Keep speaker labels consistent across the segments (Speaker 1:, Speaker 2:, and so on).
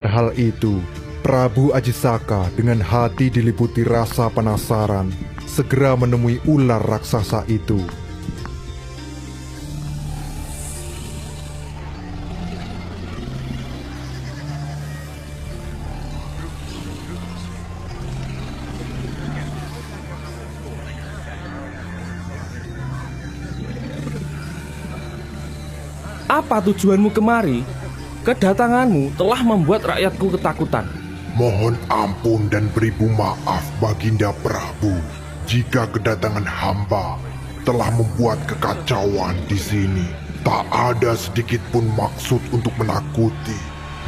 Speaker 1: Hal itu, Prabu Ajisaka dengan hati diliputi rasa penasaran segera menemui ular raksasa itu.
Speaker 2: Apa tujuanmu kemari? Kedatanganmu telah membuat rakyatku ketakutan.
Speaker 3: Mohon ampun dan beribu maaf Baginda Prabu jika kedatangan hamba telah membuat kekacauan di sini. Tak ada sedikit pun maksud untuk menakuti,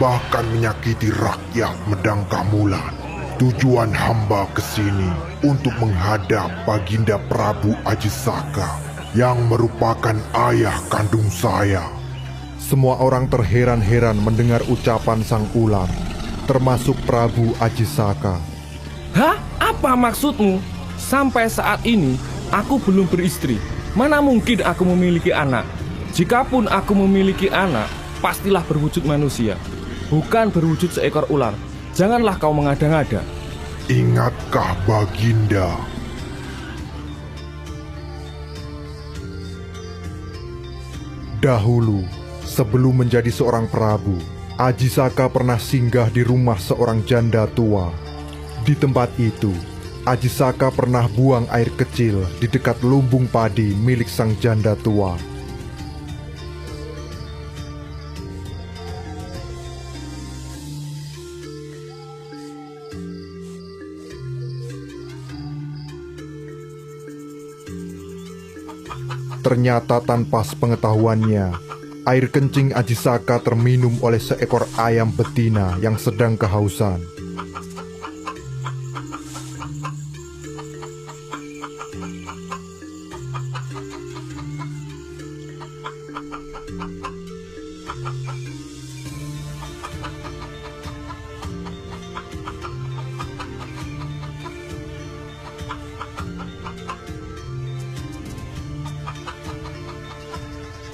Speaker 3: bahkan menyakiti rakyat Medang Kamulan. Tujuan hamba ke sini untuk menghadap Baginda Prabu Ajisaka yang merupakan ayah kandung saya.
Speaker 1: Semua orang terheran-heran mendengar ucapan sang ular, termasuk Prabu Ajisaka.
Speaker 2: Hah? Apa maksudmu? Sampai saat ini, aku belum beristri. Mana mungkin aku memiliki anak? Jikapun aku memiliki anak, pastilah berwujud manusia, bukan berwujud seekor ular. Janganlah kau mengada-ngada.
Speaker 3: Ingatkah Baginda?
Speaker 1: Dahulu, sebelum menjadi seorang prabu, Ajisaka pernah singgah di rumah seorang janda tua. Di tempat itu, Ajisaka pernah buang air kecil di dekat lumbung padi milik sang janda tua. Ternyata tanpa sepengetahuannya, air kencing Ajisaka terminum oleh seekor ayam betina yang sedang kehausan.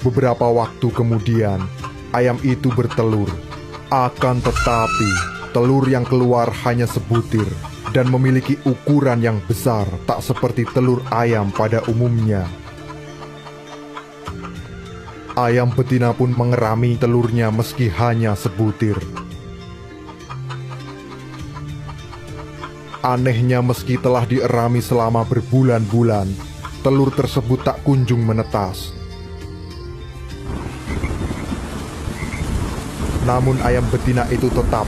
Speaker 1: Beberapa waktu kemudian, ayam itu bertelur. Akan tetapi, telur yang keluar hanya sebutir dan memiliki ukuran yang besar, tak seperti telur ayam pada umumnya. Ayam betina pun mengerami telurnya meski hanya sebutir. Anehnya, meski telah dierami selama berbulan-bulan, telur tersebut tak kunjung menetas. Namun ayam betina itu tetap